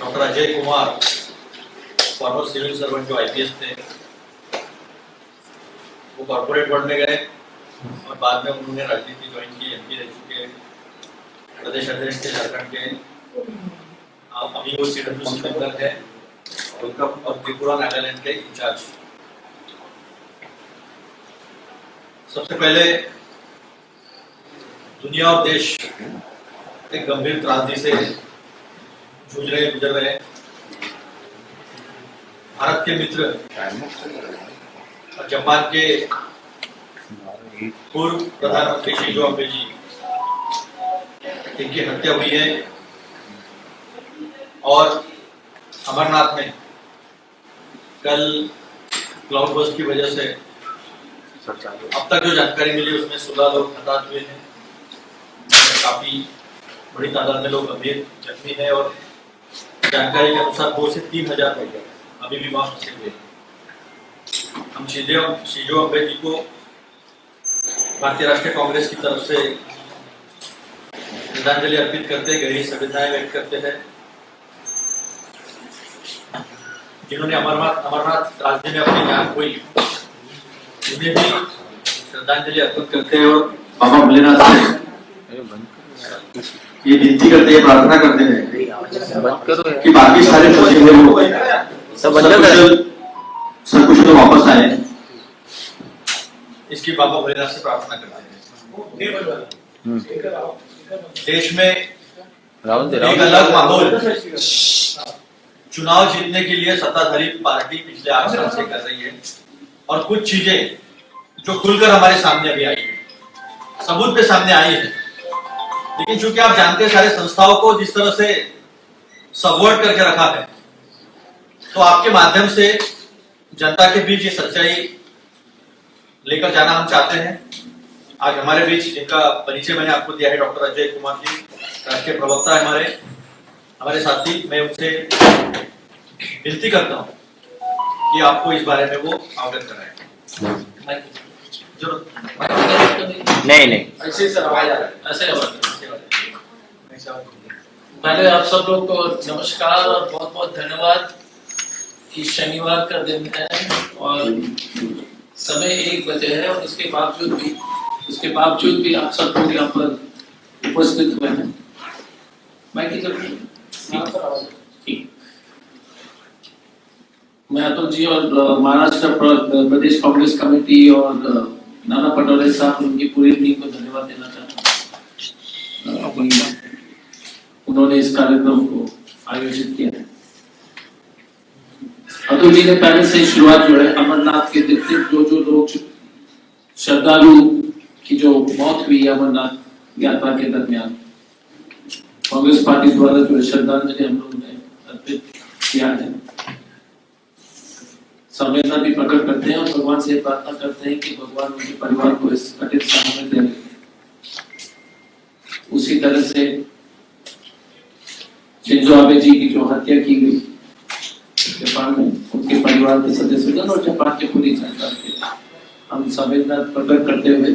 Doctor Ajay Kumar, former civil servant जो IPS थे, वो कॉर्पोरेट वर्ल्ड में गए और बाद में उन्होंने राजनीति ज्वाइन की। एमपी रह चुके, प्रदेश अध्यक्ष थे झारखंड के, अभी वो सीडब्ल्यूसी मेंबर है और त्रिपुरा नागालैंड के इंचार्ज। सबसे पहले दुनिया और देश एक गंभीर त्रासदी से गुजर रहे। भारत के मित्र और जापान के पूर्व प्रधानमंत्री शिंजो आबे जी, इनकी हत्या हुई है और अमरनाथ में कल क्लाउड बर्स्ट की वजह से अब तक जो जानकारी मिली उसमें 16 लोग हताहत हुए हैं। काफी बड़ी तादाद में लोग गंभीर जख्मी हैं और जानकारी के अनुसार 2 से 3 हजार लोग अभी भी वहां फंसे हुए हैं। हम शिंजो आबे जी को भारतीय राष्ट्रीय कांग्रेस की तरफ से श्रद्धांजलि अर्पित करते हैं, गहरी संवेदनाएं व्यक्त करते हैं। जिन्होंने अमरनाथ त्रासदी में अपनी जान खोई, उन्हें भी श्रद्धांजलि अर्पित करते हैं और बाबा भोलेनाथ से ये विनती करते हैं, प्रार्थना करते हैं कि बाकी सारे फंसे हुए लोग सकुशल वापस आए। इसकी बाबा भोलेनाथ से प्रार्थना करते हैं। देश में एक अलग माहौल चुनाव जीतने के लिए सत्ताधारी पार्टी पिछले 8 साल से कर रही है और कुछ चीजें जो खुलकर हमारे सामने अभी आई है, सबूत पे सामने आई है। लेकिन चूंकि आप जानते हैं सारे संस्थाओं को जिस तरह से सबवर्ट करके रखा है, तो आपके माध्यम से जनता के बीच ये सच्चाई लेकर जाना हम चाहते हैं। आज हमारे बीच जिनका परिचय मैंने आपको दिया है, डॉक्टर अजय कुमार जी, राष्ट्रीय प्रवक्ता है हमारे साथी। मैं उनसे विनती करता हूं कि आपको इस बारे में वो अवगत कराएं। नहीं पहले आप सब लोग को नमस्कार और बहुत बहुत धन्यवाद कि शनिवार का दिन है और समय 1 बजे है और उसके बावजूद भी आप सब लोग यहाँ पर उपस्थित हुए हैं। मैं अतुल जी और महाराष्ट्र प्रदेश कांग्रेस कमेटी और नाना पटोले साहब, उनकी पूरी टीम को धन्यवाद देना चाहता हूँ। उन्होंने इस कार्यक्रम को आयोजित किया है। अतुल जी ने पहले से शुरुआत जो है अमरनाथ के जो लोग श्रद्धालु की जो मौत हुई अमरनाथ यात्रा के दरमियान, कांग्रेस पार्टी द्वारा जो श्रद्धांजलि हम लोगों ने अर्पित किया है, संवेदना भी प्रकट करते हैं और भगवान से प्रार्थना करते हैं कि भगवान उनके परिवार को इस कठिन समय में दे। उसी तरह से शिंजो आबे जी की जो हत्या की गई जापान में, उनके परिवार के सदस्यगण और जापान के पूरी जनता के हम संवेदना प्रकट करते हुए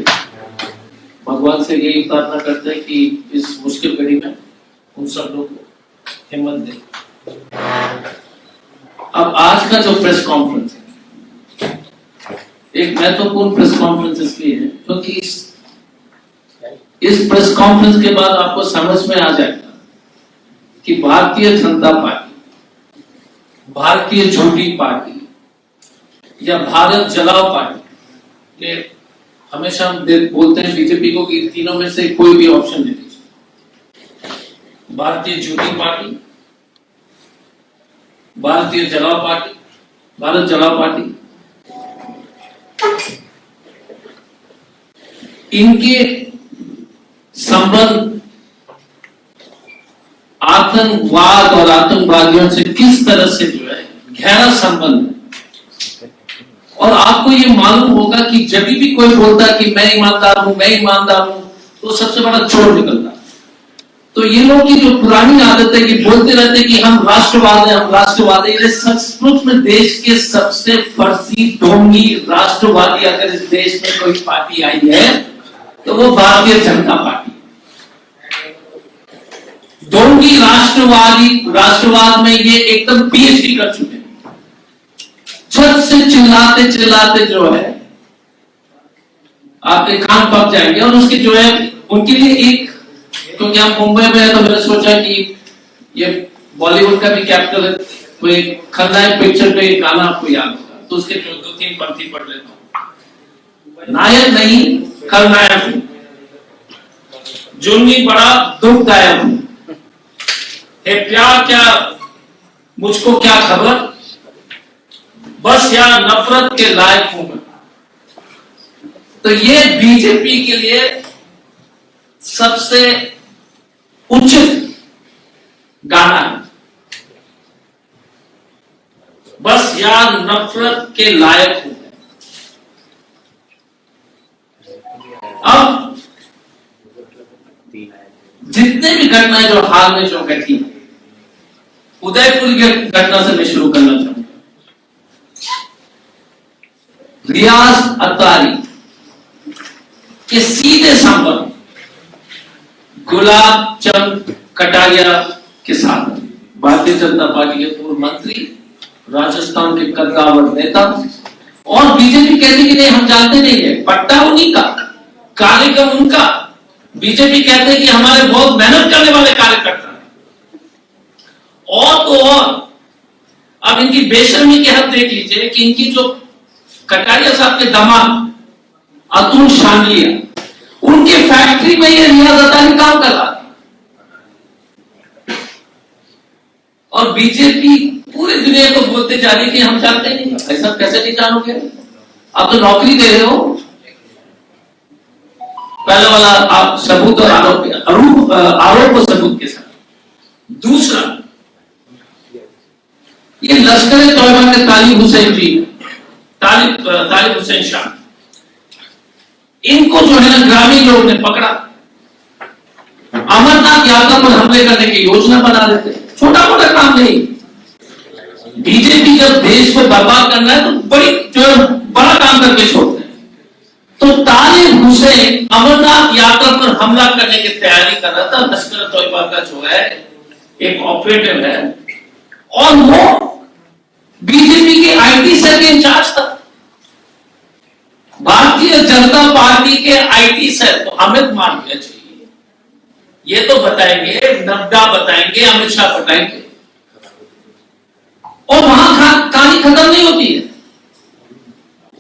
भगवान से यही प्रार्थना करते हैं कि इस मुश्किल घड़ी में उन सब लोग को हिम्मत दे। अब आज का जो प्रेस कॉन्फ्रेंस है, एक महत्वपूर्ण प्रेस कॉन्फ्रेंस इसलिए है क्योंकि इस प्रेस कॉन्फ्रेंस के बाद आपको समझ में आ जाएगा कि भारतीय जनता पार्टी, भारतीय झूठी पार्टी या भारत जलाओ पार्टी, ये हमेशा हम बोलते हैं बीजेपी को कि तीनों में से कोई भी ऑप्शन नहीं दीजिए। भारतीय झूठी पार्टी, भारतीय जलाओ पार्टी, भारत जलाओ पार्टी, इनके संबंध आतंकवाद और आतंकवादियों से किस तरह से जो है गहरा संबंध है। और आपको ये मालूम होगा कि जब भी कोई बोलता है कि मैं ईमानदार हूं, मैं ईमानदार हूं, तो सबसे बड़ा चोर निकलता है। तो ये लोग की जो पुरानी आदत है कि बोलते रहते हैं कि हम राष्ट्रवाद हैं, हम राष्ट्रवाद है, सचमुच में देश के सबसे फर्जी ढोंगी राष्ट्रवादी अगर इस देश में कोई पार्टी आई है तो वो भारतीय जनता पार्टी। ढोंगी राष्ट्रवाद में ये एकदम पीएचडी कर चुके हैं। छत से चिल्लाते चिल्लाते जो है आपके कान पक जाएंगे। और उसके जो है उनके लिए एक, क्योंकि आप मुंबई में है तो मैंने सोचा कि ये बॉलीवुड का भी कैपिटल है, कोई खलनायक पिक्चर पे गाना आपको याद होगा, तो उसके 2-3 पंक्ति पढ़ लेता हूं। नायक नहीं खलनायक हूं, जुर्मी बड़ा दुखदायक हूं, हे प्यार क्या मुझको क्या खबर, बस यार नफरत के लायक हूं मैं। तो ये बीजेपी के लिए सबसे उचित गाना है, बस यार नफरत के लायक हूं। अब जितने भी घटनाएं जो हाल में जो घटी, उदयपुर की घटना से मैं शुरू करना चाहूंगा। रियाज अतारी के सीधे संपर्क गुलाब चंद कटारिया के साथ, भारतीय जनता पार्टी के पूर्व मंत्री, राजस्थान के कद्दावर नेता, और बीजेपी कहती कि नहीं हम जानते नहीं है, पट्टा उन्हीं का, कार्यक्रम उनका। बीजेपी कहते हैं कि हमारे बहुत मेहनत करने वाले कार्यकर्ता हैं। और तो और अब इनकी बेशर्मी की हद देख लीजिए कि इनकी जो कटारिया साहब के दामाद अतुल शांडिलिया, उनके फैक्ट्री में ये रियाज अतारी काम कर रहा था। और बीजेपी पूरी दुनिया को बोलते जा रही है कि हम जानते नहीं। ऐसा कैसे नहीं जानोगे, आप तो नौकरी दे रहे हो। पहले वाला आप सबूत और आरोप और सबूत के साथ। दूसरा, ये लश्कर तोयबा के तालिब हुसैन जी, तालिब हुसैन शाह, इनको जो है ना ग्रामीण लोग ने पकड़ा, अमरनाथ यात्रा पर हमले करने की योजना बना देते। छोटा मोटा काम नहीं। बीजेपी जब देश को बर्बाद करना है तो बड़ा काम करके छोड़ते हैं। तो तालिब हुसैन अमरनाथ यात्रा पर हमला करने की तैयारी कर रहा था। लश्कर तोयबा का जो है एक ऑपरेटिव है, और वो बीजेपी के आईटी सेल के इंचार्ज था। भारतीय जनता पार्टी के आईटी सेल तो अमित मालवीय चाहिए, ये तो बताएंगे, नड्डा बताएंगे, अमित शाह बताएंगे, और वहां कहानी खत्म नहीं होती है।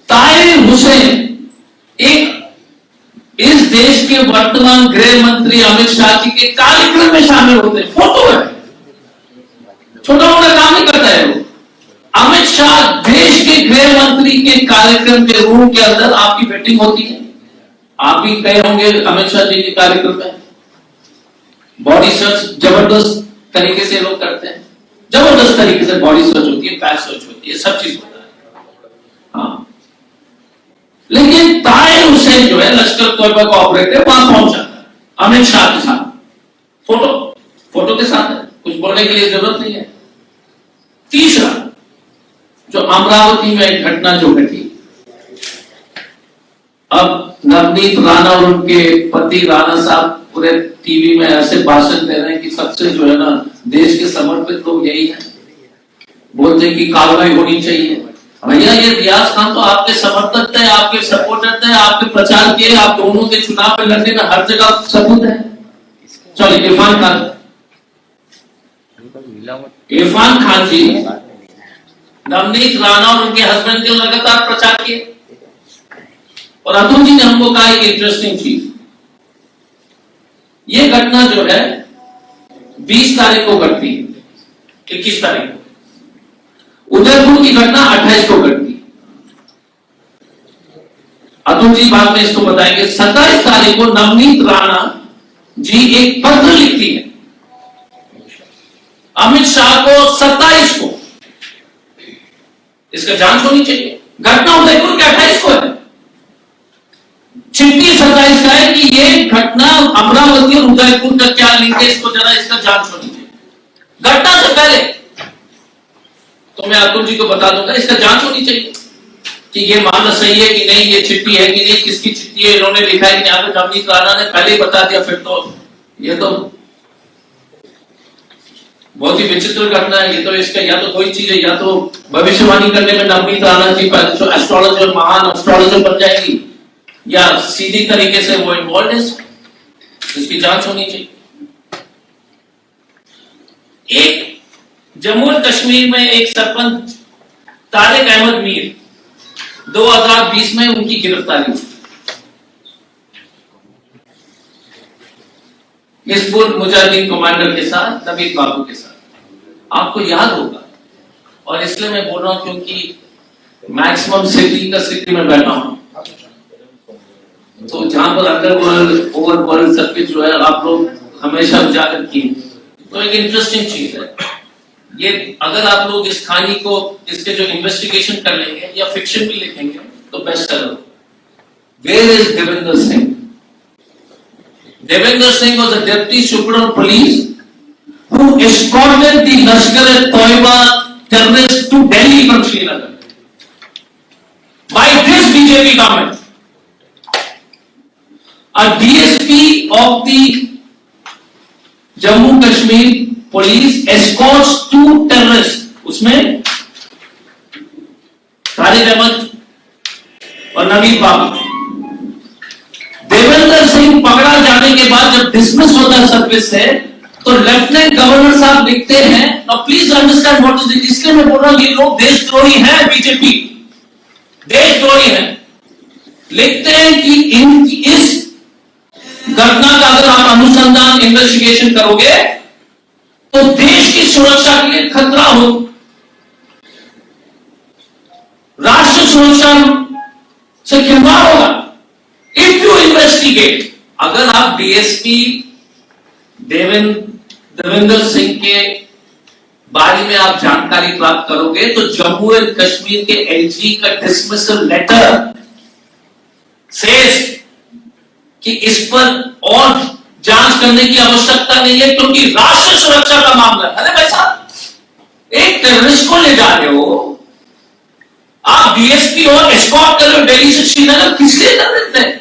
तालिब हुसैन एक इस देश के वर्तमान गृह मंत्री अमित शाह जी के कार्यक्रम में शामिल होते हैं। फोटो है, छोटा मोटा काम नहीं करता है वो। अमित शाह देश के गृह मंत्री के कार्यक्रम के रूम के अंदर आपकी मीटिंग होती है। आप भी गए होंगे अमित शाह जी के कार्यक्रम में। बॉडी सर्च जबरदस्त तरीके से लोग करते हैं, जबरदस्त तरीके से बॉडी सर्च होती है, पैच सर्च होती है, सब चीज होता है। हाँ, लेकिन तालिब हुसैन जो है लश्कर तोयबा का ऑपरेटर वहां पहुंच जाता है अमित शाह के साथ। फोटो के साथ है, कुछ बोलने के लिए जरूरत नहीं है। तीसरा, जो अमरावती में एक घटना जो घटी, अब नवनीत राणा और उनके पति राणा साहब पूरे टीवी में ऐसे भाषण दे रहे हैं कि सबसे जो है ना देश के समर्पित लोग यही है, बोलते हैं कि कार्रवाई होनी चाहिए। भैया ये रियाज खान तो आपके समर्थक थे, आपके सपोर्टर थे, आपके प्रचार किए, आप दोनों के चुनाव में लड़ने में हर जगह सबूत है। चलो इरफान खान जी नवनीत राणा और उनके हस्बैंड के लगातार प्रचार किए। और अतुल जी ने हमको कहा एक इंटरेस्टिंग चीज, ये घटना जो है 20 तारीख को घटती है, 21 तारीख को। उदयपुर की घटना 28 को घटती। अतुल जी बाद में इसको बताएंगे। 27 तारीख को नवनीत राणा जी एक पत्र लिखती है अमित शाह को। 27 को इसका जांच होनी चाहिए। घटना उदयपुर के 28 को है, चिट्ठी 27 का है कि ये घटना अमरावती और उदयपुर का क्या लिंक है, इसको जरा इसका जांच होनी चाहिए। घटना से पहले तो मैं अतुल जी को बता दूंगा, इसका जांच होनी चाहिए कि ये मानना सही है कि नहीं, ये चिट्ठी है कि नहीं, किसकी चिट्ठी है, इन्होंने लिखा है कि नहीं। नवनीत राणा ने पहले ही बता दिया, फिर तो ये तो बहुत ही विचित्र घटना है ये तो। इसका या तो कोई चीज है, या तो भविष्यवाणी करने में नवनीत राणा जी एस्ट्रोलॉजर, महान एस्ट्रोलॉजर बन जाएगी, या सीधी तरीके से वो इन्वॉल्व है, इसकी जांच होनी चाहिए। एक जम्मू और कश्मीर में एक सरपंच तारिक अहमद मीर 2020 में उनकी गिरफ्तारी हुई। हिजबुल मुजाहिदीन कमांडर के साथ, नवीद बाबू के साथ। आपको याद होगा, और इसलिए मैं बोल रहा हूं क्योंकि मैक्सिमम सिटी में बैठा हूं, तो जहां पर अंडरवर्ल्ड ओवरवर्ल्ड सर्किट जो है आप लोग हमेशा उजागर किए, तो एक इंटरेस्टिंग चीज है ये। अगर आप लोग इस कहानी को, इसके जो इन्वेस्टिगेशन कर लेंगे या फिक्शन भी लिखेंगे तो best seller. Where is Devendra Singh? Devendra Singh was a deputy superintendent of police who escorted the Lashkar-e-Toiba terrorists to Delhi from Srinagar by this BJP government. A DSP of the Jammu Kashmir police escorts two terrorists, उसमें तारिक अहमद और नवीद बाबू। देवेंद्र सिंह पकड़ा जाने के बाद जब dismiss होता है service से, तो लेफ्टिनेंट गवर्नर साहब लिखते हैं, now please understand what is it. इसलिए मैं बोल रहा हूं ये लोग देशद्रोही हैं, बीजेपी देशद्रोही हैं। लिखते हैं कि इस घटना का अगर आप अनुसंधान इन्वेस्टिगेशन करोगे तो देश की सुरक्षा के लिए खतरा हो, राष्ट्र सुरक्षा से खिलवाड़ होगा। If you investigate, अगर आप डीएसपी देवेंद्र सिंह के बारे में आप जानकारी प्राप्त करोगे तो जम्मू एंड कश्मीर के एलजी का डिसमिसल लेटर सेज कि इस पर और जांच करने की आवश्यकता नहीं है क्योंकि राष्ट्र सुरक्षा का मामला। अरे भाई साहब, एक टेररिस्ट को ले जा रहे हो आप, डीएसपी और एस्कॉर्ट कर रहे हो दिल्ली से श्रीनगर, किस लिए कर रहे थे?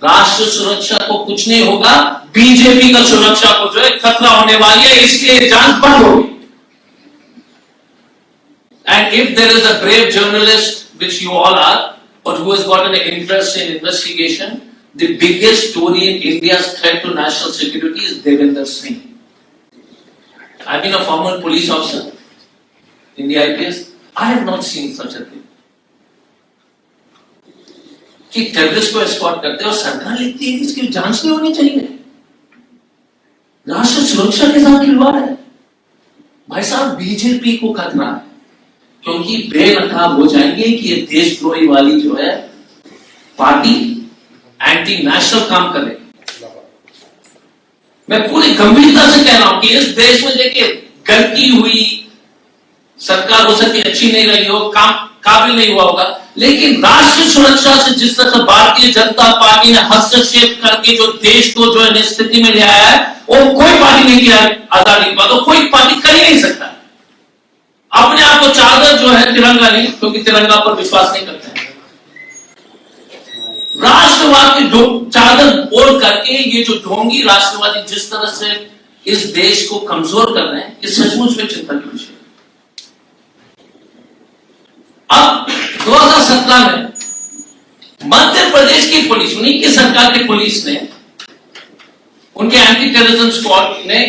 राष्ट्र सुरक्षा को कुछ नहीं होगा, बीजेपी का सुरक्षा को जो है खतरा होने वाली है, इसलिए जांच बंद होगी। And if there is a brave journalist which you all are, और who has got an interest in investigation, the biggest story in India's threat to national security is Devendra Singh. I've been a former police officer in the IPS. I have not seen such a thing. कि terrorist को escort करते हैं और सरकार लिखती है कि इसकी जांच नहीं होनी चाहिए, राष्ट्र सुरक्षा के साथ खिलवाड़ है। भाई साहब, बीजेपी को खतरा है क्योंकि बेनकाब हो जाएंगे कि ये देशद्रोही वाली जो है पार्टी एंटी नेशनल काम करे। मैं पूरी गंभीरता से कह रहा हूं कि इस देश में देखिए गलती हुई, सरकार हो सकती अच्छी नहीं रही हो, काम काबिल नहीं हुआ होगा, लेकिन राष्ट्र सुरक्षा से जिस तरह से भारतीय जनता पार्टी ने हस्तक्षेप करके जो देश को जो है स्थिति में ले आया है, वो कोई पार्टी नहीं किया आजादी के बाद, वो कोई पार्टी कर ही नहीं सकता। अपने आप को चादर जो है तिरंगा नहीं, क्योंकि तिरंगा पर विश्वास नहीं करते हैं। राष्ट्रवाद की चादर ओढ़ करके ये जो ढोंगी राष्ट्रवादी जिस तरह से इस देश को कमजोर कर रहे हैं, ये सचमुच में चिंता की विषय। अब 2017 में मध्य प्रदेश की पुलिस, उन्हीं की सरकार की पुलिस ने, उनके एंटी टेररिज्म स्क्वाड ने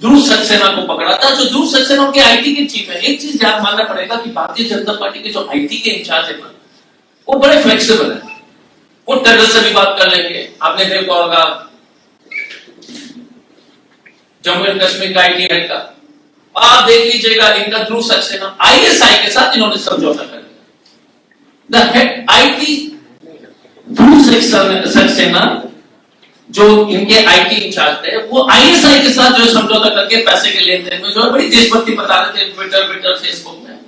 ध्रुव सक्सेना को पकड़ा था, जो ध्रुव सक्सेना उनके आईटी के चीफ है। एक चीज ध्यान मानना पड़ेगा कि भारतीय जनता पार्टी के जो आईटी के इंचार्ज है वो बड़े फ्लेक्सिबल है, वो टेररिस्ट से भी बात कर लेंगे। आपने देखा होगा जम्मू एंड कश्मीर का आईटी हेड का, आप देख लीजिएगा इनका ध्रुव सक्सेना आईएसआई के साथ इन्होंने समझौता कर लिया। द हेड आईटी ध्रुव सक्सेना जो इनके आईटी इंचार्ज थे, वो आईएसआई के साथ जो समझौता करके पैसे के लेन देन में जो है बड़ी देशभक्ति बता रहे थे ट्विटर फेसबुक में,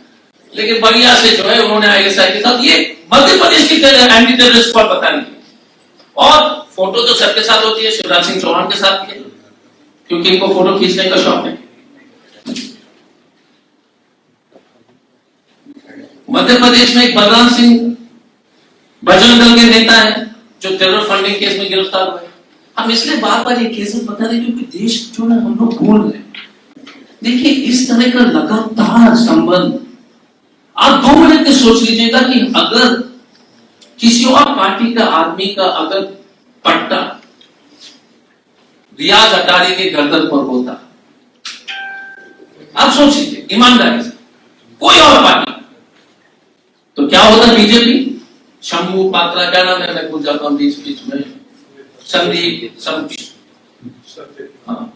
लेकिन बढ़िया से जो है उन्होंने आईएसआई के साथ ये मध्य प्रदेश की एंटी टेररिस्ट स्क्वाड बता रही है। और फोटो तो सबके साथ होती है, शिवराज सिंह चौहान के साथ भी है, क्योंकि इनको फोटो खींचने का शौक है। मध्य प्रदेश में एक बलराम सिंह बजरंग दल के नेता है जो टेरर फंडिंग केस में गिरफ्तार हुए। हम इसलिए बार बार ये केसेस बता रहे क्योंकि देश जो है हम लोग भूल रहे हैं। देखिए इस तरह का लगातार संबंध, आप 2 मिनट के सोच लीजिएगा कि अगर किसी और पार्टी का आदमी का अगर पट्टा रियाज अटारी के गर्दन पर होता, आप सोच लीजिए ईमानदारी से, कोई और पार्टी, तो क्या होता? बीजेपी, शंभू पात्रा, क्या नाम है, मैं भूल जाता हूं बीच बीच में, संदीप, हाँ,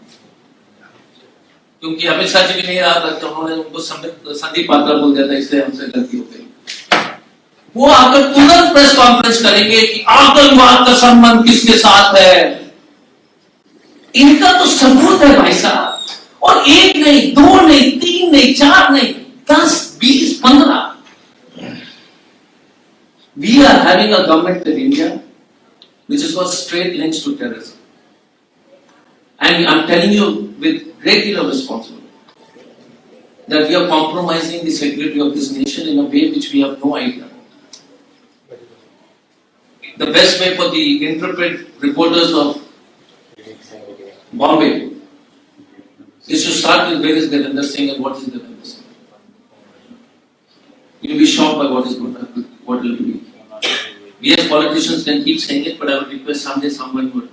क्योंकि अमित शाह जी भी नहीं रहा था तो उन्होंने उनको संदीप पात्रा बोल दिया था, इसलिए हमसे गलती हो गई। वो आकर तुरंत प्रेस कॉन्फ्रेंस करेंगे कि आतंकवाद का संबंध किसके साथ है। इनका तो सबूत है भाई साहब, और 1 नहीं, 2 नहीं, 3 नहीं, 4 नहीं, 10, 20, 15। We are having a government in India which has got straight links to terrorism. And I'm telling you with great deal of responsibility that we are compromising the security of this nation in a way which we have no idea. The best way for the intrepid reporters of Bombay is to start with where is Devendra Singh and what is Devendra Singh. You'll be shocked by what will be. We as politicians can keep saying it, but I would request someday someone would.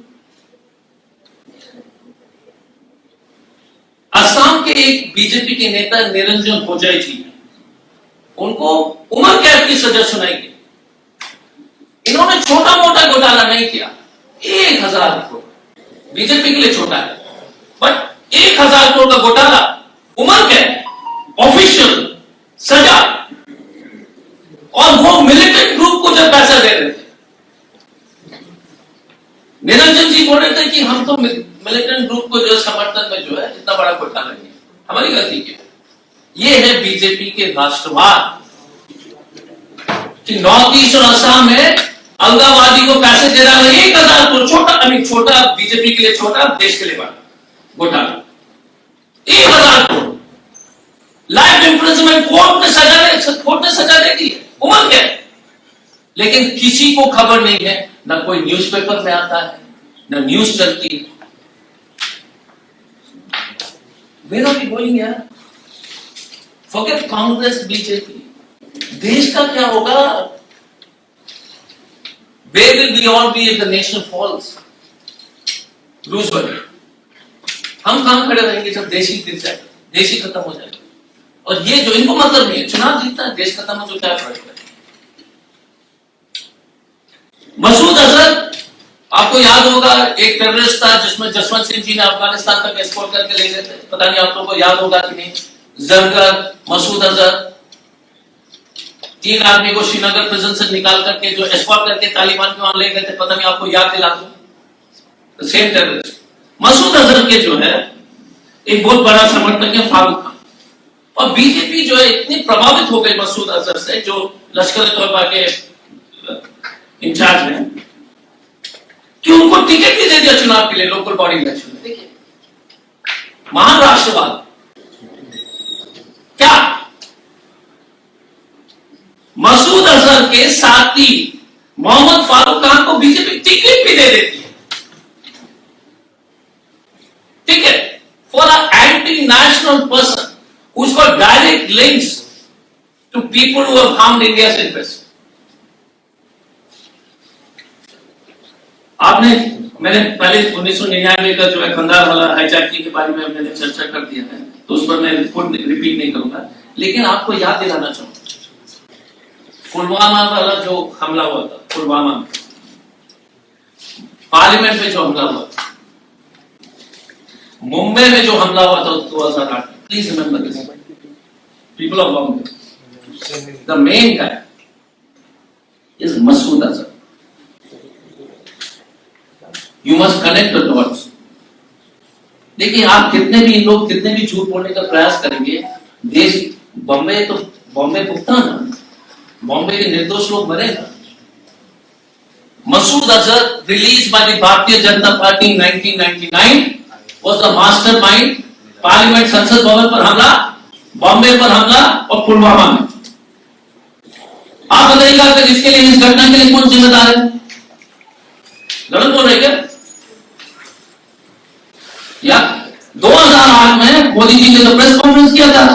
Assam के एक BJP के नेता निरंजन होजाई जी, उनको उम्र कैद की सजा सुनाई गई। इन्होंने छोटा मोटा घोटाला नहीं किया, 1000 करोड़, बीजेपी के लिए छोटा है, बट 1000 करोड़ का घोटाला, उम्र कैद, ऑफिशियल सजा, और वो मिलिटेंट ग्रुप को जब पैसा दे रहे थे। निरंजन जी बोल रहे थे कि हम तो मिलिटेंट ग्रुप को जो समर्थन में जो है इतना बड़ा घोटाला नहीं, हमारी गलती क्या है। ये है बीजेपी के राष्ट्रवाद कि नॉर्थ ईस्ट और असम में अलगाववादी को पैसे दे रहा है 1000 करोड़, छोटा बीजेपी के लिए छोटा, देश के लिए बड़ा घोटाला, 1000 करोड़, लाइफ इम्प्रिजनमेंट, कोर्ट ने सजा दे दी, उम्र क्या है। लेकिन किसी को खबर नहीं है, ना कोई न्यूज़पेपर में आता है, ना न्यूज चलती। Where are we going यार? Forget कांग्रेस, बीजेपी, देश का क्या होगा? Where will we all be if the nation falls? Roosevelt, हम कहां खड़े रहेंगे जब देश ही गिर जाए, देश ही खत्म हो जाए। और ये जो इनको मतलब नहीं है, चुनाव जीतना है, देश खत्म हो जो क्या फर्क है। मसूद अजहर, आपको याद होगा एक टेररिस्ट था जिसमें जसवंत सिंह जी ने अफगानिस्तान तक एस्कॉर्ट करके ले गए थे, पता नहीं आप लोगों को याद होगा कि नहीं। जरगर, मसूद अजहर, 3 आदमी को श्रीनगर प्रिजन से निकाल करके जो एस्कॉर्ट करके तालिबान के वहां ले गए थे, पता नहीं आपको याद दिला दो। सेम टेररिस्ट मसूद अजहर के जो है एक बहुत बड़ा समर्थक है फारूक खान, और बीजेपी जो है इतनी प्रभावित हो गई मसूद अजहर से, जो लश्कर तोयबा के इंचार्ज हैं, कि उनको टिकट भी दे दिया चुनाव के लिए, लोकल बॉडी इलेक्शन में। देखिए महान राष्ट्रवाद क्या, मसूद अजहर के साथी मोहम्मद फारूक खान को बीजेपी टिकट भी दे देती है, ticket for a anti national person who's got direct links to people who have harmed India's interests. मैंने पहले 1999 का जो है खंडार वाला हाईजैकिंग के बारे में मैंने चर्चा कर दिया है, तो उस पर मैं रिपीट नहीं करूंगा, लेकिन आपको याद दिलाना चाहूंगा पुलवामा वाला जो हमला हुआ था, पुलवामा में पार्लियामेंट में जो हमला हुआ था, मुंबई में जो हमला हुआ था 2008, please remember this, people of Bombay, the main guy is Masood Azhar. You must connect the dots. देखिए आप कितने भी लोग कितने भी झूठ बोलने का प्रयास करेंगे, देश बॉम्बे भुगता ना, बॉम्बे के निर्दोष लोग मरेगा। Masood Azhar released by the Bharatiya Janata party in 1999 was the mastermind, parliament संसद भवन पर हमला, बॉम्बे पर हमला और पुलवामा में। आप बताइएगा कि इसके लिए, इस घटना के लिए कौन जिम्मेदार है? गलत बोल रहे क्या? या 2008 गुजरात में मोदी जी ने तो प्रेस कॉन्फ्रेंस किया था,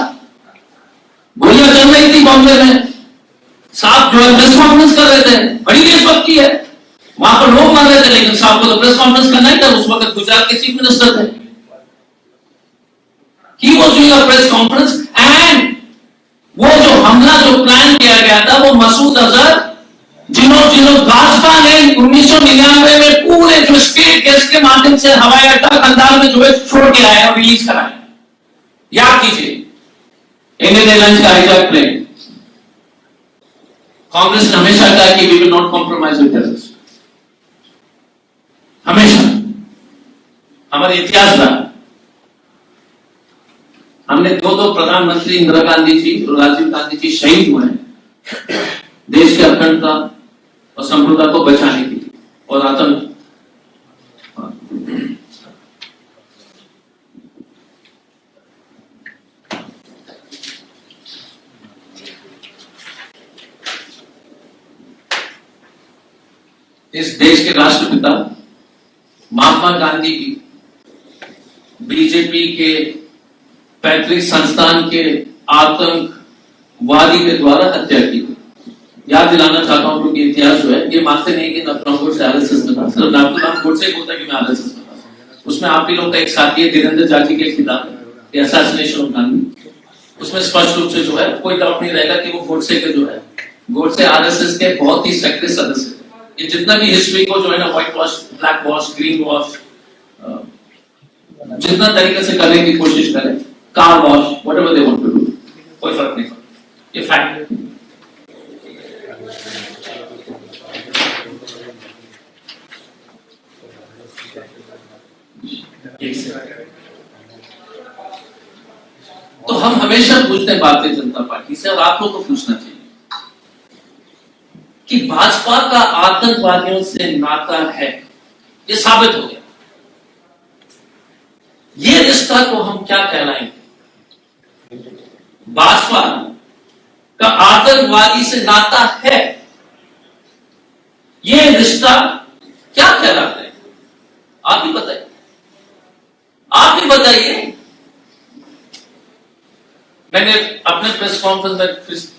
गोलियां चल रही थी बॉम्बे में, साहब जो है प्रेस कॉन्फ्रेंस कर रहे थे, बड़ी देशभक्ति है, वहां पर लोग मर रहे थे, लेकिन साहब को तो प्रेस कॉन्फ्रेंस करना ही था। उस वक्त गुजरात के चीफ मिनिस्टर थे, he was doing a press conference. And वो जो हमला जो प्लान किया गया था, वो मसूद अजहर, जिन्होंने भाजपा ने 1999 में पूरे जो स्टेट गेस्ट के माध्यम से हवाई अड्डा कंधार में जो है छोड़ के आए और रिलीज कराए, याद कीजिए, इंडियन एयरलाइंस का हाईजैक प्लेन। कांग्रेस ने हमेशा कहा कि we will not compromise with terrorist, हमेशा हमारे इतिहास रहा। हमने दो प्रधानमंत्री इंदिरा गांधी जी और राजीव गांधी जी शहीद हुए हैं देश के अखंडता और संप्रभुता को बचाने के लिए और आतंक। इस देश के राष्ट्रपिता महात्मा गांधी की बीजेपी के पैतृक संस्थान के आतंकवादी के द्वारा हत्या की। याद दिलाना चाहता हूं क्योंकि इतिहास जो है ये मानते नहीं कि नथुराम गोडसे आरएसएस में था, सिर्फ नथुराम गोडसे बोलता है कि मैं आरएसएस में था। उसमें आप ही लोग का एक साथी है धीरेन्द्र जाजी की किताब है असैसिनेशन ऑफ गांधी, उसमें स्पष्ट रूप से जो है कोई डाउट नहीं रहेगा कि वो गोडसे के जो है गोडसे आरएसएस के बहुत ही सक्रिय सदस्य। ये जितना भी हिस्ट्री को जो है ना white wash, black wash, green wash, जितना तरीके से करने की कोशिश करें, car wash, whatever they want to do, कोई फर्क नहीं पड़ता, ये फैक्ट है। तो हम हमेशा पूछते हैं भारतीय जनता पार्टी से, और आप लोग को पूछना चाहिए कि भाजपा का आतंकवादियों से नाता है, ये साबित हो गया। ये रिश्ता को हम क्या कहलाएंगे? भाजपा का आतंकवादी से नाता है, ये रिश्ता क्या कहलाता है? आप ही बताइए, आप ही बताइए। मैंने अपने प्रेस कॉन्फ्रेंस में,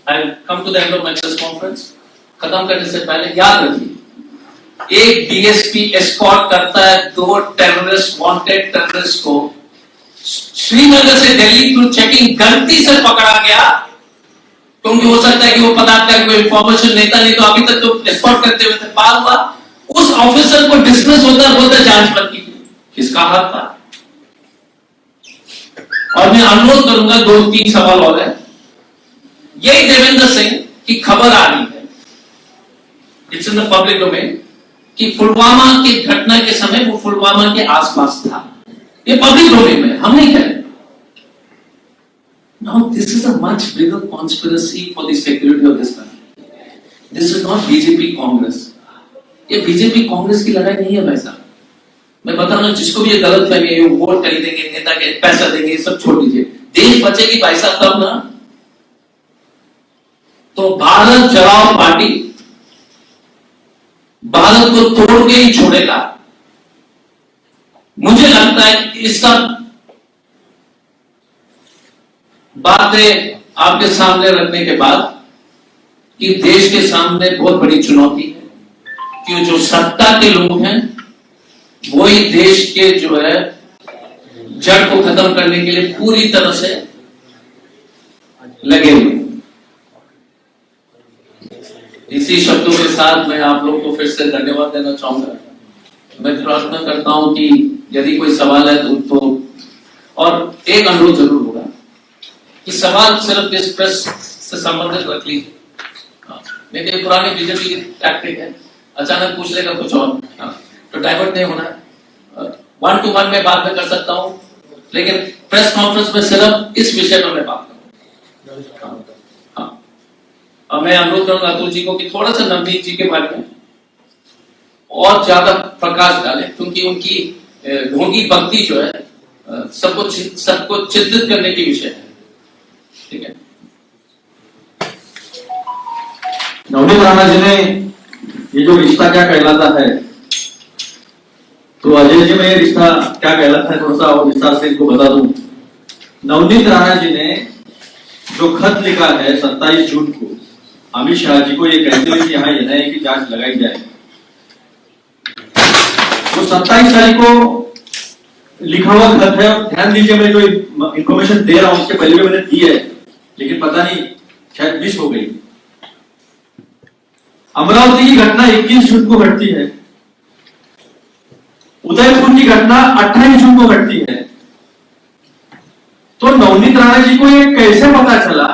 I come to the end of my press conference, खत्म करने से पहले याद रखिए, एक डीएसपी एस्कॉर्ट करता है 2 टेररिस्ट, वांटेड टेररिस्ट को श्रीनगर से दिल्ली थ्रू चेकिंग गलती से पकड़ा गया, क्योंकि हो सकता है कि वो पदार्थ का कोई इंफॉर्मेशन लेता नहीं, तो अभी तक तो एस्कॉर्ट करते हुए थे, पार हुआ, उस ऑफिसर को डिसमिस होता जांच पर की। किसका हाथ था? और मैं अनुरोध करूंगा 2-3 सवाल और है। यही देवेंद्र सिंह की खबर आ रही है, it's in the public domain, कि पुलवामा की घटना के समय वो पुलवामा के आसपास था। ये पब्लिक डोमेन में, हम नहीं कह रहे। Now this is a much bigger conspiracy for the security of this country. This is not BJP Congress. ये बीजेपी कांग्रेस की लड़ाई नहीं है भाई साहब। मैं बता रहा हूं, जिसको भी ये गलत फहमी है, वो वोट खरीदेंगे, नेता के पैसा देंगे, ये सब छोड़ दीजिए। देश बचेगी भाई साहब तब ना। तो भारत जलाओ पार्टी भारत को तोड़ के ही छोड़ेगा। मुझे लगता है कि इस सब बातें आपके सामने रखने के बाद कि देश के सामने बहुत बड़ी चुनौती है कि जो सत्ता के लोग हैं वही देश के जो है जड़ को खत्म करने के लिए पूरी तरह से लगे हुए। इसी शब्दों के साथ मैं आप लोग को फिर से धन्यवाद देना चाहूंगा। मैं प्रार्थना करता हूं कि यदि कोई सवाल है तो और एक अनुरोध जरूर होगा कि सवाल सिर्फ इस प्रेस से संबंधित रख लीजिए। मेरे पुरानी बीजेपी की टैक्टिक है, अचानक पूछ लेगा कुछ और, तो डाइवर्ट नहीं होना है। 1-to-1 में बात में कर सकता हूं, लेकिन प्रेस कॉन्फ्रेंस में सिर्फ इस विषय पर मैं बात करूंगा। और मैं अनुरोध करूंगा अतुल जी को कि थोड़ा सा नवनीत जी के बारे में और ज्यादा प्रकाश डालें, क्योंकि उनकी ढोंगी भक्ति जो है सबको चिंतित करने की विषय है। ठीक है, नवनीत राणा जी ने ये जो रिश्ता क्या कहलाता है, तो अजय जी में ये रिश्ता क्या कहलाता है थोड़ा सा और विस्तार से इनको बता दूं। नवनीत राणा जी ने जो खत लिखा है 27 जून को अमित शाह जी को ये कहते हुए कि यहाँ एनआईए की जांच लगाई जाए, वो 27 तारीख को लिखा हुआ खत है। और ध्यान दीजिए, मैं जो इंफॉर्मेशन दे रहा हूं उसके पहले भी मैंने दी है, लेकिन पता नहीं शायद मिस हो गई। अमरावती की घटना 21 जून को घटती है, उदयपुर की घटना 28 जून को घटती है। तो नवनीत राणा जी को ये कैसे पता चला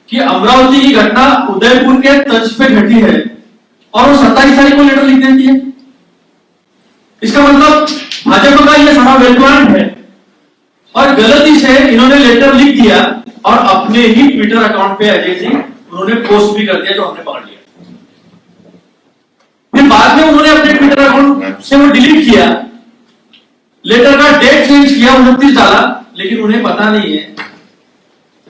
कि अमरावती की घटना उदयपुर के तर्ज पे घटी है और वो 27 तारीख को लेटर लिख देती है? इसका मतलब भाजपा का ये सारा वेल प्लान है और गलती से इन्होंने लेटर लिख दिया और अपने ही ट्विटर अकाउंट पे अजय जी उन्होंने पोस्ट भी कर दिया, जो हमने पकड़ लिया। फिर बाद में उन्होंने अपने ट्विटर अकाउंट से वो डिलीट किया, लेटर का डेट चेंज किया, 29 डाला, लेकिन उन्हें पता नहीं है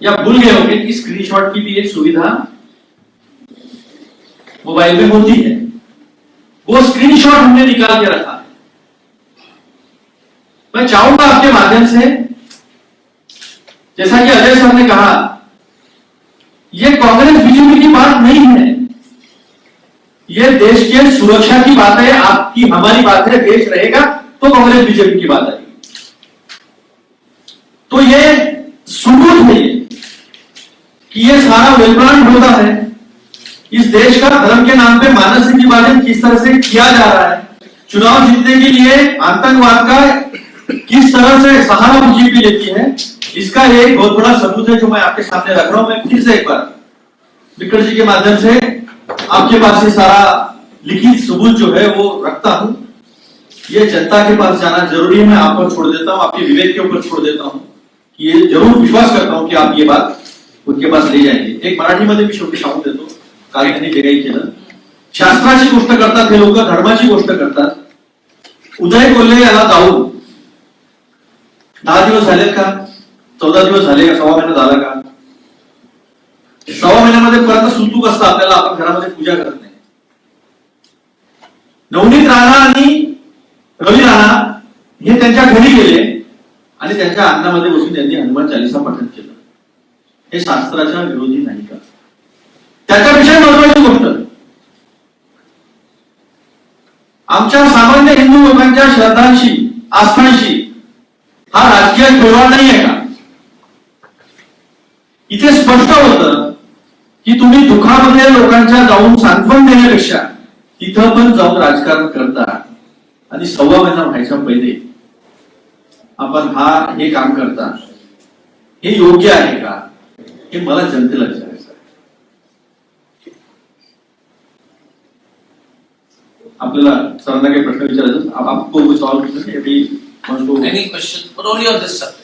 या भूल गए होंगे कि स्क्रीनशॉट की भी एक सुविधा मोबाइल में होती है। वो स्क्रीनशॉट हमने निकाल के रखा है। मैं चाहूंगा आपके माध्यम से, जैसा कि अजय सर ने कहा, यह कांग्रेस बीजेपी की बात नहीं है, यह देश के सुरक्षा की बात है, आपकी हमारी बात है। देश रहेगा तो कांग्रेस बीजेपी की बात है। तो यह सबूत है कि यह सारा वेलप्लान होता है। इस देश का धर्म के नाम पे मानसिक विभाजन किस तरह से किया जा रहा है, चुनाव जीतने के लिए आतंकवाद का किस तरह से सहारा बीजेपी लेती है, इसका एक बहुत बड़ा सबूत है जो मैं आपके सामने रख रहा हूं। मैं फिर से एक बार विकट जी के माध्यम से आपके पास ये सारा लिखित सबूत जो है वो रखता हूं। ये जनता के पास जाना जरूरी है। मैं आप पर छोड़ देता हूं, आपके विवेक के ऊपर छोड़ देता हूं। ये जरूर विश्वास करता हूं कि आप ये बात उनके पास ले जाएंगे। एक मराठीमध्ये मी शेवटी सांगून देतो, काल त्यांनी जे काही केलं, शास्त्राची गोष्ट करतात हे लोक, धर्माची गोष्ट करतात। उदय कोल्हे याला जाऊन 10 दिवस झालेत का, 14 दिवस झाले का, सव्वा महिना झाला का? सव्वा महिन्यामध्ये परत सुतूक असतं आपल्याला, आपण घरामध्ये पूजा करत नाही। नवनीत राणा आणि रवी राणा हे त्यांच्या घरी गेले आणि त्यांच्या अंगणामध्ये बसून त्यांनी हनुमान चालीसा पठण केलं। हे शास्त्राच्या विरोधी नाही का? त्याच्यापेक्षा महत्वाची गोष्ट, आमच्या सामान्य हिंदू लोकांच्या श्रद्धांशी, आस्थांशी हा राजकीय खेळवाड नाही आहे का? इथे स्पष्ट होतं की तुम्ही दुःखामध्ये लोकांच्या जाऊन सांत्वन देण्यापेक्षा तिथं पण जाऊन राजकारण करता आणि सव्वा महिना व्हायच्या पहिले आपण हे काम करता, हे योग्य आहे का? हे मला जनतेला विचारायचं आहे। आपल्याला सरांना काही प्रश्न विचारायचं, आपको solve Any questions, but only on this subject.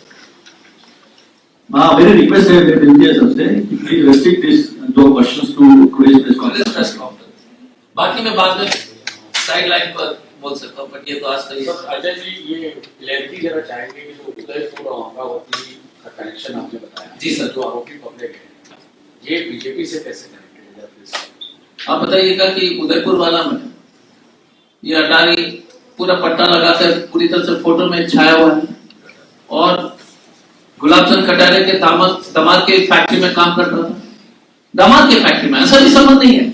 मेरी रिक्वेस्ट है, विनती है सबसे, प्लीज रेस्ट्रिक्ट दिस दो questions to today's press conference. बाकी मैं बाद में साइड लाइन पर बोल सकता हूँ, बट ये तो आज तक सर अजय जी ये क्लैरिटी जरा चाहेंगे कि जो उदयपुर और अमरावती का कनेक्शन आपने बताया, जी सर, जो आरोपी पकड़े गए ये बीजेपी से कैसे कनेक्टेड है? आप बताइएगा कि उदयपुर वाला में ये अटारी पूरा पट्टा लगाकर पूरी तरह से फोटो में छाया हुआ है और गुलाबचंद कटारे के दामाद के फैक्ट्री में काम कर रहा था। दामाद के फैक्ट्री में ऐसा भी संबंध नहीं है।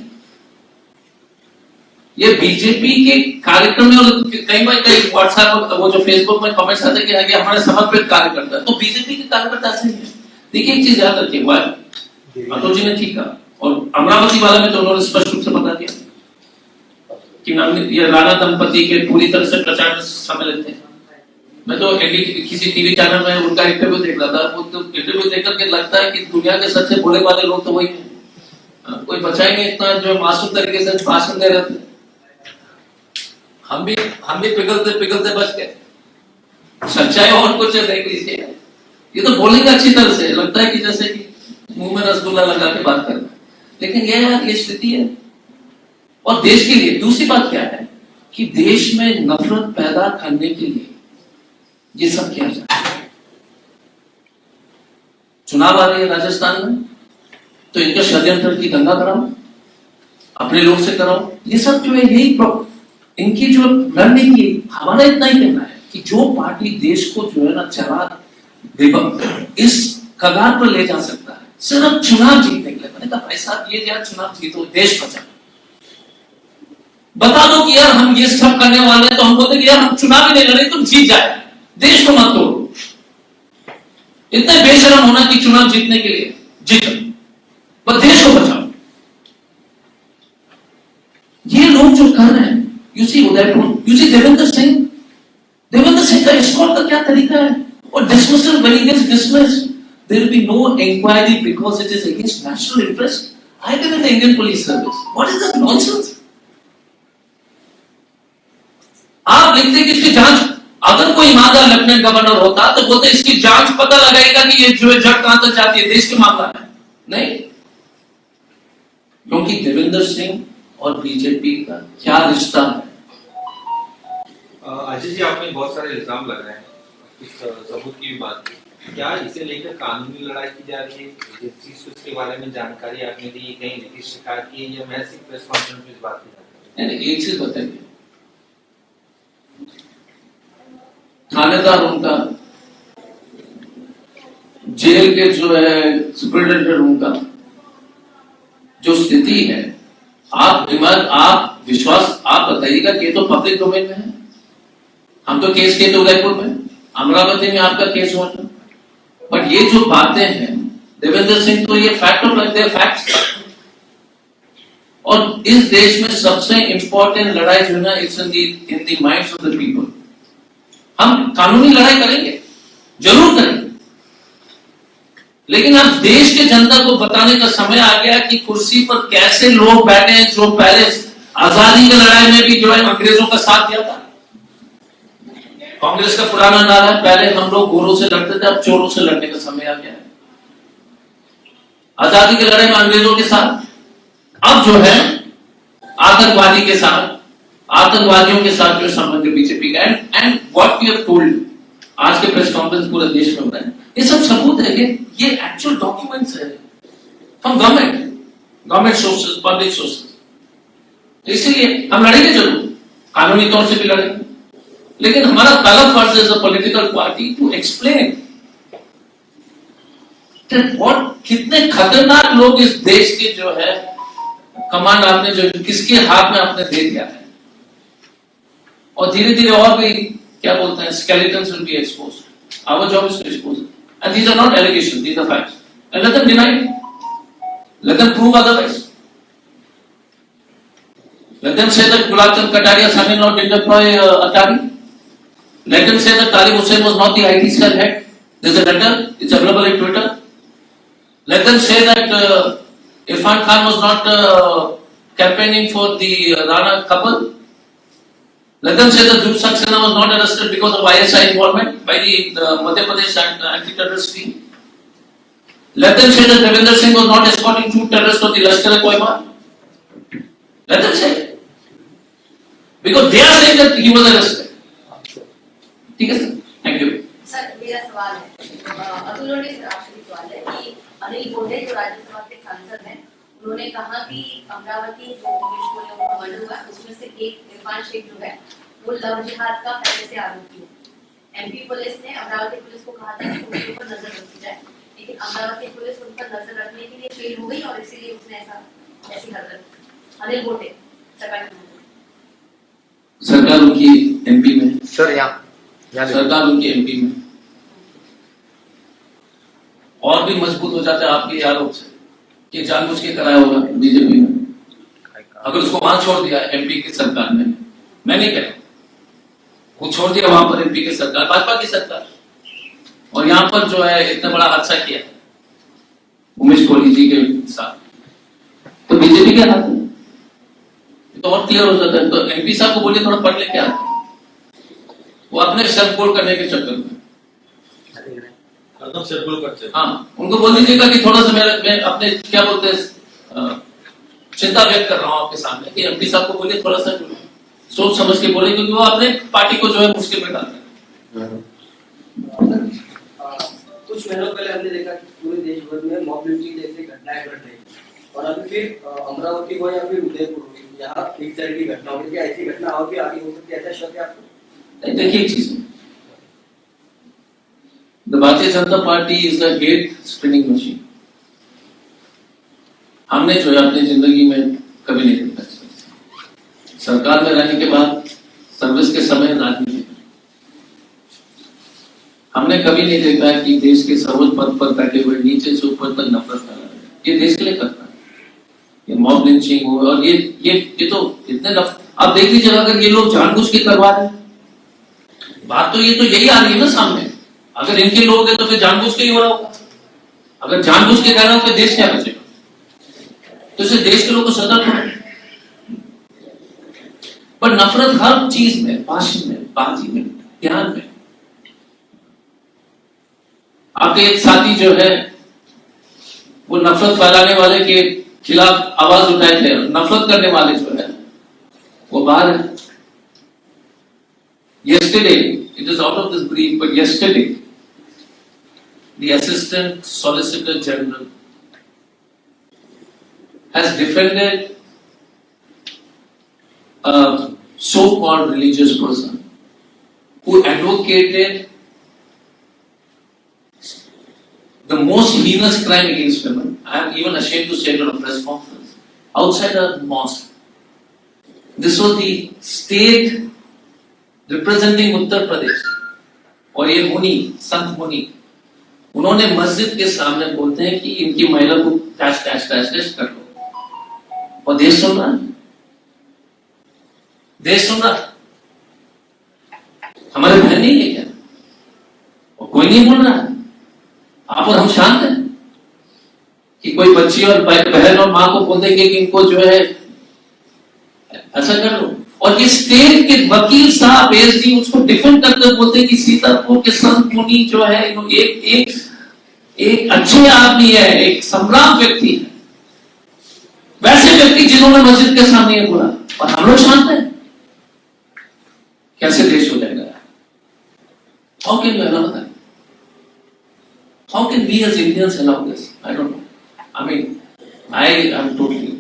ये बीजेपी के कार्यक्रम में, और कई व्हाट्सएप वो जो फेसबुक में कमेंट्स आते हैं कि हमारे समर्पित कार्यकर्ता, तो बीजेपी के कार्यकर्ता ऐसे ही है। देखिए एक चीज याद रखिए, हुआ अतुल जी ने ठीक कहा, और अमरावती वाला में तो उन्होंने स्पष्ट रूप से बता दिया कि ये राणा दंपति के पूरी तरह से प्रचार में सम्मिलित थे। मैं तो किसी टीवी चैनल में उनका इंटरव्यू देख रहा था, वो तो इंटरव्यू देख करके लगता है कि दुनिया के सबसे भोले वाले लोग तो वही हैं। कोई बचाएंगे इतना जो मासूम तरीके से भाषण दे रहे थे। हम भी पिघलते बच गए। सच्चाई और कुछ नहीं कीजिए, ये तो बोलेंगे अच्छी तरह से, लगता है कि जैसे कि मुंह में रसगुल्ला लगा के बात कर रहे हैं, लेकिन ये स्थिति है। और देश के लिए दूसरी बात क्या है कि देश में नफरत पैदा करने के लिए ये सब किया जाता है। चुनाव आ रहे हैं राजस्थान में, तो इनका षड्यंत्र की दंगा कराओ, अपने लोग से कराओ। ये सब जो है यही इनकी जो रणनीति, हमारा इतना ही कहना है कि जो पार्टी देश को जो है ना चला दीपक इस कगार पर ले जा सकता है सिर्फ चुनाव जीतने के लिए। मैंने कहा भाई साहब ये यार चुनाव जीतो, देश बचाओ, बता दो कि यार हम ये सब करने वाले हैं, तो हम बोलते कि यार हम चुनाव ही नहीं लड़े, तुम जीत जाए, देश को मत तोड़ो। इतने बेशरम होना कि चुनाव जीतने के लिए जीतो, बस देश को बचाओ। ये लोग जो कर रहे हैं, you see Udaipur, you see Devendra Singh का एस्कॉर्ट का क्या तरीका है, और dismissal when he gets dismissed, there will be no inquiry because it is against national interest. I been in the Indian police service. What is this nonsense? आप लिखते कि इसकी जांच, अगर कोई ईमानदार लेफ्टिनेंट गवर्नर होता तो बोलते इसकी जांच पता लगाएगा कि ये जो जड़ कहां तक जाती है, देश के मामला है। नहीं, क्योंकि देवेंद्र सिंह और बीजेपी का क्या रिश्ता है। अजय जी, आपने बहुत सारे इल्जाम लग रहे हैं, इस सबूत की भी बात की, क्या इसे लेकर कानूनी लड़ाई की जा रही है? इसके बारे में जानकारी आपने दी, कहीं लिखित शिकायत की, या मैं सिर्फ प्रेस कॉन्फ्रेंस में इस बात की? नहीं, एक चीज बताइए, थानेदार उनका, जेल के जो है सुपरिटेंडेंट उनका जो स्थिति है, आप विश्वास आप बताइएगा कि ये तो पब्लिक डोमेन में है। हम तो केस किए थे उदयपुर में, अमरावती में आपका केस हुआ था, बट ये जो बातें हैं देवेंद्र सिंह, तो ये फैक्ट ऑफ लाइफ फैक्ट्स। और इस देश में सबसे इंपॉर्टेंट लड़ाई जो है ना, it's in the minds of the people. हम कानूनी लड़ाई करेंगे, जरूर करेंगे, लेकिन अब देश के जनता को बताने का समय आ गया कि कुर्सी पर कैसे लोग बैठे हैं जो पहले आजादी की लड़ाई में भी जो है अंग्रेजों का साथ दिया था। कांग्रेस का पुराना नारा है, पहले हम लोग गोरों से लड़ते थे, अब चोरों से लड़ने का समय आ गया है। आजादी की लड़ाई में अंग्रेजों के साथ, अब जो है आतंकवादी के साथ, आतंकवादियों के साथ जो संबंध बीजेपी का। And what we have told, आज के प्रेस कॉन्फ्रेंस पूरे देश में हो रहा है, ये सब सबूत है, ये एक्चुअल डॉक्यूमेंट्स है from government sources, public sources. इसलिए हम लड़ेंगे जरूर, कानूनी तौर से भी लड़ेंगे, लेकिन हमारा पहला फर्ज as a political party to explain कितने खतरनाक लोग इस देश के जो है कमांड आपने जो किसके हाथ में आपने दे दिया है, और धीरे धीरे और भी क्या बोलते हैं skeletons will be exposed. Our job is to expose it, and these are not allegations, these are facts, and let them deny it, let them prove otherwise, let them say that Gulab Chand Kataria son-in-law didn't employ Attari, let them say that Talib Hussain was not the IT cell head, there's a letter, it's available in Twitter, let them say that Irfan Khan was not campaigning for the Rana couple. Let them say that Dhruv Saxena was not arrested because of ISI involvement by the Madhya Pradesh anti-terrorist team. Let them say that Devendra Singh was not escorting two terrorists of the Lashkar-e-Toiba. Let them say, because they are saying that he was arrested. ठीक है sir, thank you. Sir मेरा सवाल है, अतुल ने आपसे सवाल है कि अनिल गोंडे जो राज्यसभा के सांसद हैं, उन्होंने कहा कि अमरावती जो उमेश गोले को मर्डर हुआ उसमें से एक इरफान शेख जो है वो लव जिहाद का पहले से आरोपी है। एमपी पुलिस ने अमरावती पुलिस को कहा था कि उनके ऊपर नजर रखी जाए, लेकिन अमरावती पुलिस उन पर नजर रखने के लिए फेल हो गई और इसीलिए उसने ऐसी हरकत। अनिल गोंडे सरकार उनकी एमपी में, सर यहाँ सरकार उनकी एमपी में और भी मजबूत हो जाता है आपके आरोप से कि जानबूझ के कराया होगा बीजेपी में। अगर उसको वहां छोड़ दिया एमपी की सरकार ने, मैं नहीं कह रहा, वो छोड़ दिया वहां पर एमपी की सरकार, भाजपा की सरकार, और यहाँ पर जो है इतना बड़ा हादसा किया उमेश कोहली जी के साथ, तो बीजेपी के हाथ में तो और क्लियर हो जाता है। तो एमपी साहब को बोलिए थोड़ा पढ़ लेके आते, वो अपने सेल्फ गोल करने के चक्कर में, हाँ, उनको बोल दीजिएगा कि थोड़ा सा मैं अपने क्या बोलते हैं चिंता व्यक्त कर रहा हूँ आपके सामने, कि एमपी साहब को बोलिए थोड़ा सा सोच समझ के बोले, क्योंकि वो अपने पार्टी को जो है मुश्किल में डालते हैं। कुछ महीनों पहले हमने देखा कि पूरे देश भर में मॉब लिंचिंग जैसी घटनाएं घट रही, और अभी फिर अमरावती हो या फिर उदयपुर हो, यहाँ एक तरह की घटना होगी, क्या ऐसी घटना और भी आगे हो सकती है, ऐसा शक है आपको? देखिए एक चीज, The Bharatiya Janata Party is a hate spinning machine. हमने जो है अपनी जिंदगी में कभी नहीं देखा। सरकार में रहने के बाद सर्विस के समय राजनीति, हमने कभी नहीं देखा कि देश के सर्वोच्च पद पर बैठे हुए नीचे से ऊपर तक नफरत फैला रहे हैं। ये देश के लिए करता है, ये मॉब लिंचिंग हो, और ये तो इतने अब देख लीजिए, अगर ये लोग जानबूझ के करवा रहे हैं, बात तो ये तो यही आ रही है ना सामने। अगर इनके लोग हैं तो फिर जानबूझ के ही हो रहा होगा। अगर जानबूझ के कर रहा हो तो देश क्या बचेगा? तो इसे देश के लोग को सतर्क होना। पर नफरत हर चीज में, भाषण में, बाजी में, ध्यान में। आपके एक साथी जो है वो नफरत फैलाने वाले के खिलाफ आवाज उठाए थे, नफरत करने वाले जो है वो बाहर है। Yesterday, it is out of this brief, but yesterday, the Assistant Solicitor General has defended a so-called religious person who advocated the most heinous crime against women. I am even ashamed to say it on a press conference outside a mosque. This was the state representing Uttar Pradesh, और ये मुनि, संत मुनि, उन्होंने मस्जिद के सामने बोलते हैं कि इनकी महिला को टैच टैच टैच टैच कर लो, और देश सुन रहा है, देश सुन रहा है। हमारे बहन नहीं है क्या? और कोई नहीं बोल रहा है। आप और हम शांत हैं कि कोई बच्ची और बहन और मां को बोल देंगे कि इनको जो है ऐसा कर लो, और ये स्टेट के वकील साहब एसडी उसको डिफेंड करते बोलते हैं कि सीतापुर के संत मुनि जो है एक अच्छे आदमी है, एक सम्राट व्यक्ति है, वैसे व्यक्ति जिन्होंने मस्जिद के सामने ये बोला, और हम लोग शांत हैं। कैसे देश हो जाएगा? How can we allow that? How can we as Indians allow this? I don't know. I mean I am totally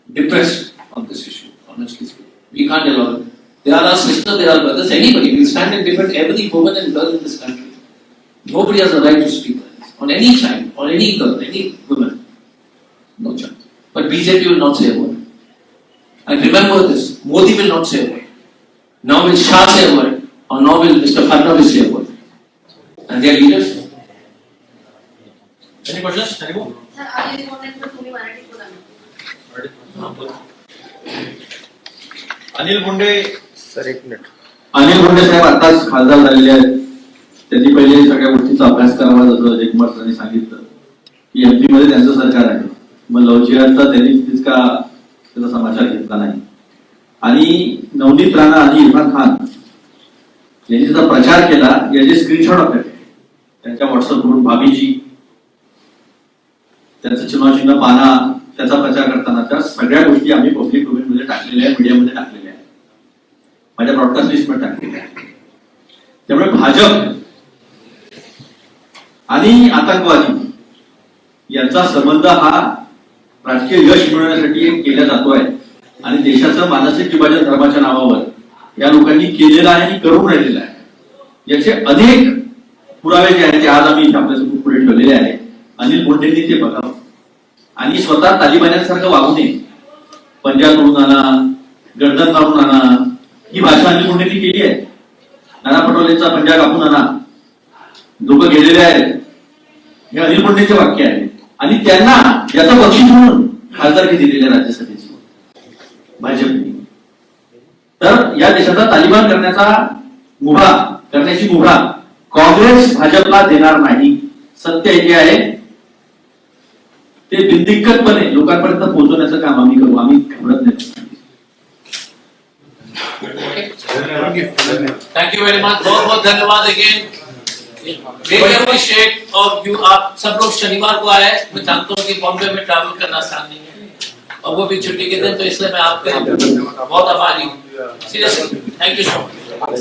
depressed on this issue, honestly speaking. We can't allow it. They are our sisters, they are our brothers, anybody. We stand and defend every woman and girl in this country. Nobody has a right to speak like this. On any child, on any girl, any woman. No chance. But BJP will not say a word. And remember this, Modi will not say a word. Now will Shah say a word, or now will Mr. Fadnavis say a word. And they are leaders. Any questions? Anyone? Sir आगे report में तुम्ही मराठीत बोला ना. अनिल मुंडे अनिल मुंडे साहेब आताच खासदार झालेले आहेत. त्यांनी पहिले सगळ्या गोष्टींचा अभ्यास करावा, जसं अजय कुमार सरांनी सांगितलं की एमपी मध्ये त्यांचं सरकार आहे, मग लवचिरांचा त्यांनी तितका त्याचा समाचार घेतला नाही. आणि नवनीत राणा आणि इरफान खान यांनी त्याचा प्रचार केला, याचे स्क्रीनशॉट आपल्याकडे त्यांच्या व्हॉट्सअपवरून भाभीजी, त्यांचं चुनाव चिन्ह पाना, त्याचा प्रचार करताना त्या सगळ्या गोष्टी आम्ही पब्लिक डोमेनमध्ये टाकलेल्या आहेत, मीडियामध्ये टाकलेल्या आहेत, माझ्या ब्रॉडकास्ट लिस्टमध्ये टाकलेल्या आहेत. त्यामुळे भाजप आणि आतंकवादी यांचा संबंध हा राजकीय यश मिळवण्यासाठी केला जातोय, आणि देशाचं मानसिक विभाजन धर्माच्या नावावर या लोकांनी केलेलं आहे आणि करून राहिलेलं आहे. याचे अनेक पुरावे जे आहेत ते आज आम्ही आपल्यासमोर पुढे ठेवलेले आहेत. अनिल मुंडेंनी ते बघावं आणि स्वतः तालिबान्यांसारखं वागू नये. पंजाब तोडून आणा, गर्दन मारून आणा, ही भाषा अनिल मुंडेंनी केली आहे. नाना पटोलेंचा पंजाब कापून आणा, लोक गेलेले आहेत, हे अनिल मुंडेंचे वाक्य आहे. आणि त्यांना याचा बक्षीस म्हणून खासदारकी दिलेली आहे राज्यसभेची भाजपने. तर या देशाचा तालिबान करण्याची मुभा काँग्रेस भाजपला देणार नाही. सत्य हे आहे, ते बिनदिक्कतपणे लोकांपर्यंत पोहोचवण्याचं काम आम्ही करू. आम्ही घाबरत नाही. Thank you very much. बहुत बहुत धन्यवाद अगेन. Really appreciate और you आप सब लोग शनिवार को आए. मैं जानता हूँ कि बॉम्बे में ट्रैवल करना आसान नहीं है, और वो भी छुट्टी के दिन, तो इसलिए मैं आपके बहुत आभारी हूँ. Seriously thank you so much.